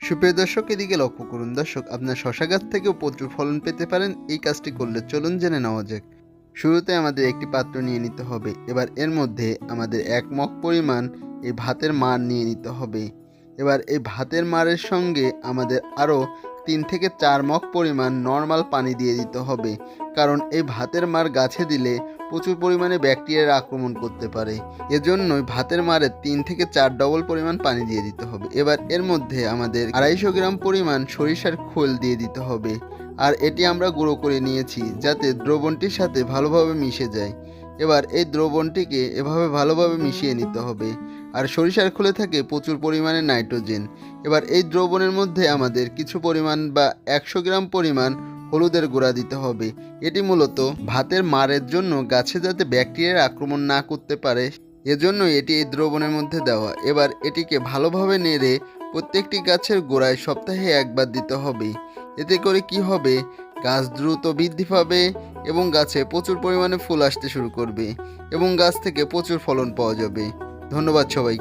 সুপ্রিয় দর্শক, এদিকে লক্ষ্য করুন। দর্শক, আপনার শশা গাছ থেকেও প্রচুর ফলন পেতে পারেন এই কাজটি করলে। চলুন জেনে নেওয়া যাক। শুরুতে আমাদের একটি পাত্র নিয়ে নিতে হবে। এবার এর মধ্যে আমাদের 1 মগ পরিমাণ এই ভাতের মাড় নিয়ে নিতে হবে। এবার এই ভাতের মাড়ের সঙ্গে আমাদের আরও 3 থেকে 4 মগ পরিমাণ নর্মাল পানি দিয়ে দিতে হবে, কারণ এই ভাতের মাড় গাছে দিলে প্রচুর পরিমাণে ব্যাকটেরিয়ার আক্রমণ করতে পারে। এজন্যই ভাতের মাড়ে 3 থেকে 4 ডবল পরিমাণ পানি দিয়ে দিতে হবে। এবার এর মধ্যে আমাদের 250 গ্রাম পরিমাণ সরিষার খোল দিয়ে দিতে হবে, আর এটি আমরা গুঁড়ো করে নিয়েছি যাতে দ্রবণটির সাথে ভালোভাবে মিশে যায়। এবার এই দ্রবণটিকে এভাবে ভালোভাবে মিশিয়ে নিতে হবে। আর সরিষার খোলে থাকে প্রচুর পরিমাণে নাইট্রোজেন। এবার এই দ্রবণের মধ্যে আমাদের কিছু পরিমাণ বা 100 গ্রাম পরিমাণ হলুদের গুঁড়া দিতে হবে। এটি মূলত ভাতের মাড়ের জন্য গাছে যাতে ব্যাকটেরিয়ার আক্রমণ না করতে পারে, এজন্য এটি এই দ্রবণের মধ্যে দেওয়া। এবার এটিকে ভালোভাবে নেড়ে প্রত্যেকটি গাছের গোড়ায় সপ্তাহে একবার দিতে হবে। এতে করে কি হবে, গাছ দ্রুত বৃদ্ধি পাবে এবং গাছে প্রচুর পরিমাণে ফুল আসতে শুরু করবে এবং গাছ থেকে প্রচুর ফলন পাওয়া যাবে। ধন্যবাদ সবাইকে।